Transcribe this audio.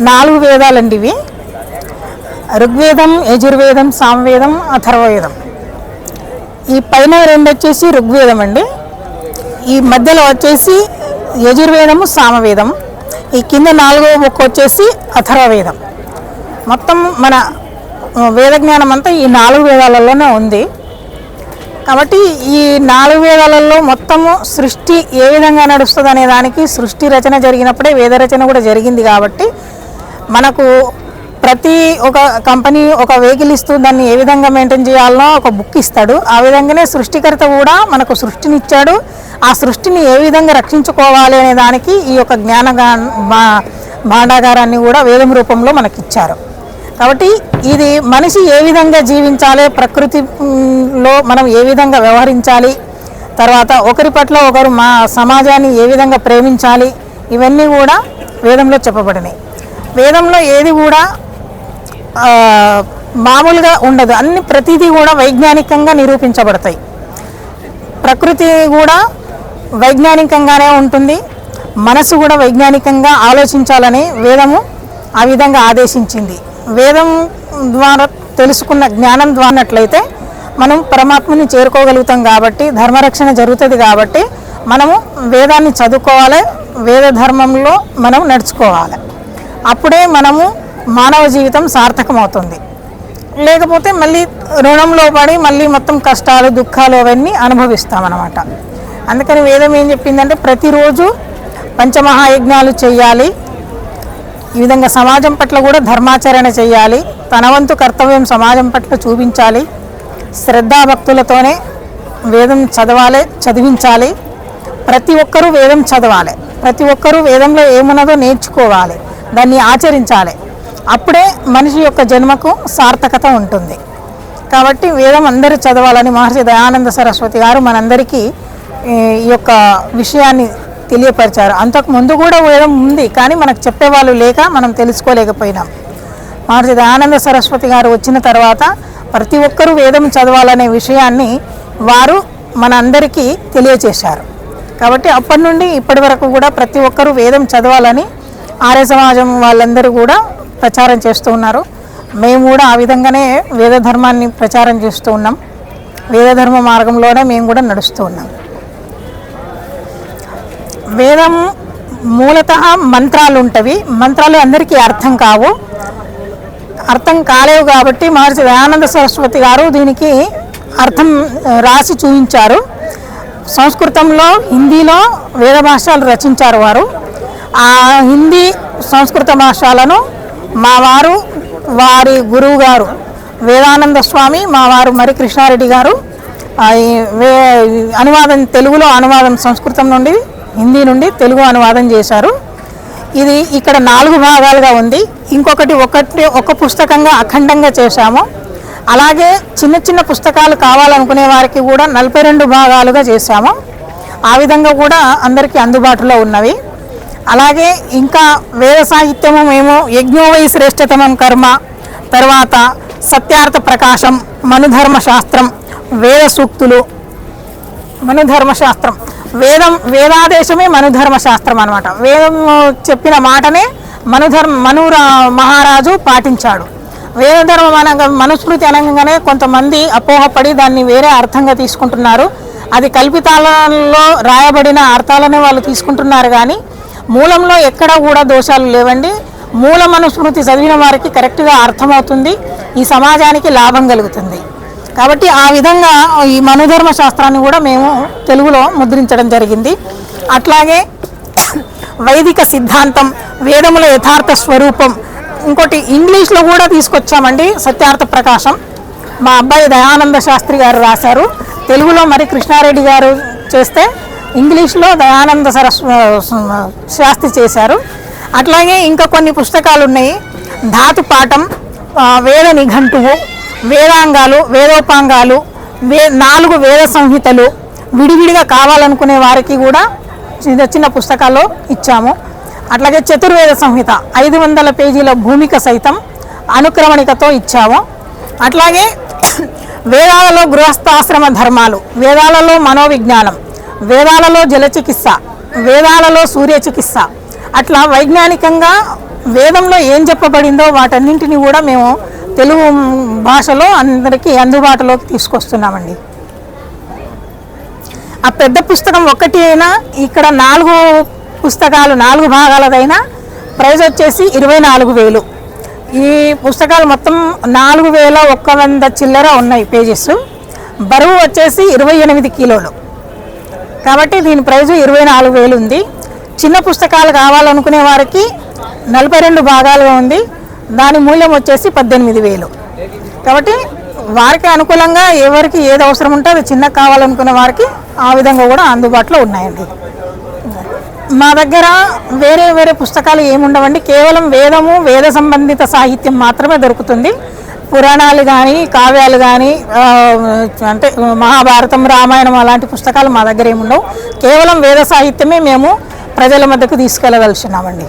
4 వేదాలండి ఇవి. ఋగ్వేదం, యజుర్వేదం, సామవేదం, అథర్వవేదం. ఈ పైన 2 వచ్చేసి ఋగ్వేదం అండి, ఈ మధ్యలో వచ్చేసి యజుర్వేదము, సామవేదం, ఈ కింద 4వ బుక్ వచ్చేసి అథర్వవేదం. మొత్తం మన వేదజ్ఞానం అంతా ఈ 4 వేదాలలోనే ఉంది. కాబట్టి ఈ 4 వేదాలలో మొత్తము సృష్టి ఏ విధంగా నడుస్తుంది అనే దానికి సృష్టి రచన జరిగినప్పుడే వేద రచన కూడా జరిగింది. కాబట్టి మనకు ప్రతి ఒక కంపెనీ ఒక వెహికల్ ఇస్తూ దాన్ని ఏ విధంగా మెయింటైన్ చేయాలనో ఒక బుక్ ఇస్తాడు. ఆ విధంగానే సృష్టికర్త కూడా మనకు సృష్టిని ఇచ్చాడు. ఆ సృష్టిని ఏ విధంగా రక్షించుకోవాలి అనే దానికి ఈ యొక్క జ్ఞాన భాండాగారాన్ని కూడా వేదం రూపంలో మనకిచ్చారు. కాబట్టి ఇది మనిషి ఏ విధంగా జీవించాలి, ప్రకృతిలో మనం ఏ విధంగా వ్యవహరించాలి, తర్వాత ఒకరి పట్ల ఒకరు సమాజాన్ని ఏ విధంగా ప్రేమించాలి, ఇవన్నీ కూడా వేదంలో చెప్పబడినాయి. వేదంలో ఏది కూడా మామూలుగా ఉండదు, ప్రతిదీ కూడా వైజ్ఞానికంగా నిరూపించబడతాయి. ప్రకృతి కూడా వైజ్ఞానికంగానే ఉంటుంది, మనసు కూడా వైజ్ఞానికంగా ఆలోచించాలని వేదము ఆ విధంగా ఆదేశించింది. వేదం ద్వారా తెలుసుకున్న జ్ఞానం ద్వారానట్లయితే మనం పరమాత్మని చేరుకోగలుగుతాం. కాబట్టి ధర్మరక్షణ జరుగుతుంది. కాబట్టి మనము వేదాన్ని చదువుకోవాలి, వేద ధర్మంలో మనం నడుచుకోవాలి. అప్పుడే మనము మానవ జీవితం సార్థకమవుతుంది. లేకపోతే మళ్ళీ రుణంలో పడి మళ్ళీ మొత్తం కష్టాలు, దుఃఖాలు అవన్నీ అనుభవిస్తామన్నమాట. అందుకని వేదం ఏం చెప్పిందంటే ప్రతిరోజు పంచమహాయజ్ఞాలు చేయాలి, ఈ విధంగా సమాజం పట్ల కూడా ధర్మాచరణ చేయాలి, తన వంతు కర్తవ్యం సమాజం పట్ల చూపించాలి, శ్రద్ధాభక్తులతోనే వేదం చదివించాలి. ప్రతి ఒక్కరూ వేదం చదవాలి, ప్రతి ఒక్కరూ వేదంలో ఏమున్నదో నేర్చుకోవాలి, దాన్ని ఆచరించాలి. అప్పుడే మనిషి యొక్క జన్మకు సార్థకత ఉంటుంది. కాబట్టి వేదం అందరూ చదవాలని మహర్షి దయానంద సరస్వతి గారు మనందరికీ ఈ యొక్క విషయాన్ని తెలియపరిచారు. అంతకు ముందు కూడా వేదం ఉంది, కానీ మనకు చెప్పేవాళ్ళు లేక మనం తెలుసుకోలేకపోయినాం. మహర్షి దయానంద సరస్వతి గారు వచ్చిన తర్వాత ప్రతి ఒక్కరూ వేదం చదవాలనే విషయాన్ని వారు మనందరికీ తెలియచేశారు. కాబట్టి అప్పటి నుండి ఇప్పటి వరకు కూడా ప్రతి ఒక్కరూ వేదం చదవాలని ఆర్య సమాజం వాళ్ళందరూ కూడా ప్రచారం చేస్తూ ఉన్నారు. మేము కూడా ఆ విధంగానే వేద ధర్మాన్ని ప్రచారం చేస్తూ ఉన్నాం. వేదధర్మ మార్గంలోనే మేము కూడా నడుస్తూ ఉన్నాం. వేదం మూలతః మంత్రాలు ఉంటవి. మంత్రాలు అందరికీ అర్థం కాలేవు కాబట్టి మహర్షి దయానంద సరస్వతి గారు దీనికి అర్థం రాసి చూపించారు. సంస్కృతంలో, హిందీలో వేద భాషలు రచించారు వారు. ఆ హిందీ, సంస్కృత భాషలను మా వారు, వారి గురువు గారు వేదానంద స్వామి, మా వారు మరి కృష్ణారెడ్డి గారు అనువాదం, తెలుగులో అనువాదం, సంస్కృతం నుండి హిందీ నుండి తెలుగు అనువాదం చేశారు. ఇది ఇక్కడ 4 భాగాలుగా ఉంది. ఇంకొకటి ఒక పుస్తకంగా అఖండంగా చేశాము. అలాగే చిన్న చిన్న పుస్తకాలు కావాలనుకునే వారికి కూడా 42 భాగాలుగా చేశాము. ఆ విధంగా కూడా అందరికీ అందుబాటులో ఉన్నవి. అలాగే ఇంకా వేద సాహిత్యము మేము యజ్ఞోవై శ్రేష్టతమం కర్మ, తర్వాత సత్యార్థ ప్రకాశం, మనుధర్మశాస్త్రం, వేద సూక్తులు, మనుధర్మశాస్త్రం, వేదాదేశమే మనుధర్మశాస్త్రం అనమాట. వేదం చెప్పిన మాటనే మను మహారాజు పాటించాడు. వేదధర్మం అనగా మనుస్మృతి అనగానే కొంతమంది అపోహపడి దాన్ని వేరే అర్థంగా తీసుకుంటున్నారు. అది కల్పితాలలో రాయబడిన అర్థాలనే వాళ్ళు తీసుకుంటున్నారు. కానీ మూలంలో ఎక్కడ కూడా దోషాలు లేవండి. మూల మనుస్మృతి చదివిన వారికి కరెక్ట్గా అర్థమవుతుంది, ఈ సమాజానికి లాభం కలుగుతుంది. కాబట్టి ఆ విధంగా ఈ మనుధర్మ శాస్త్రాన్ని కూడా మేము తెలుగులో ముద్రించడం జరిగింది. అట్లాగే వైదిక సిద్ధాంతం, వేదముల యథార్థ స్వరూపం, ఇంకోటి ఇంగ్లీష్లో కూడా తీసుకొచ్చామండి. సత్యార్థ ప్రకాశం మా అబ్బాయి దయానంద శాస్త్రి గారు రాశారు. తెలుగులో మరి కృష్ణారెడ్డి గారు చేస్తే ఇంగ్లీష్లో దయానంద శాస్త్రి చేశారు. అట్లాగే ఇంకా కొన్ని పుస్తకాలు ఉన్నాయి. ధాతుపాఠం, వేద నిఘంటువు, వేదాంగాలు, వేదోపాంగాలు, 4 వేద సంహితలు విడివిడిగా కావాలనుకునే వారికి కూడా చిన్న చిన్న పుస్తకాల్లో ఇచ్చాము. అట్లాగే చతుర్వేద సంహిత 500 పేజీల భూమిక సైతం అనుక్రమణికతో ఇచ్చాము. అట్లాగే వేదాలలో గృహస్థాశ్రమ ధర్మాలు, వేదాలలో మనోవిజ్ఞానం, వేదాలలో జలచికిత్స, వేదాలలో సూర్య చికిత్స, అట్లా వైజ్ఞానికంగా వేదంలో ఏం చెప్పబడిందో వాటన్నింటినీ కూడా మేము తెలుగు భాషలో అందరికీ అందుబాటులోకి తీసుకొస్తున్నామండి. ఆ పెద్ద పుస్తకం ఒక్కటి అయినా ఇక్కడ 4 పుస్తకాలు 4 భాగాలదైనా ప్రైజ్ వచ్చేసి 24,000. ఈ పుస్తకాలు మొత్తం 4,100 చిల్లర ఉన్నాయి పేజెస్. బరువు వచ్చేసి 28 కిలోలు. కాబట్టి దీని ప్రైజు 24,000 ఉంది. చిన్న పుస్తకాలు కావాలనుకునే వారికి 42 భాగాలుగా ఉంది. దాని మూల్యం వచ్చేసి 18,000. కాబట్టి వారికి అనుకూలంగా ఎవరికి ఏది అవసరం ఉంటే అది చిన్న కావాలనుకునే వారికి ఆ విధంగా కూడా అందుబాటులో ఉన్నాయండి. మా దగ్గర వేరే వేరే పుస్తకాలు ఏముండవండి. కేవలం వేదము, వేద సంబంధిత సాహిత్యం మాత్రమే దొరుకుతుంది. పురాణాలు కానీ, కావ్యాలు కానీ, అంటే మహాభారతం, రామాయణం అలాంటి పుస్తకాలు మా దగ్గర ఏముండవు. కేవలం వేద సాహిత్యమే మేము ప్రజల మధ్యకు తీసుకెళ్ళదలుచున్నామండి.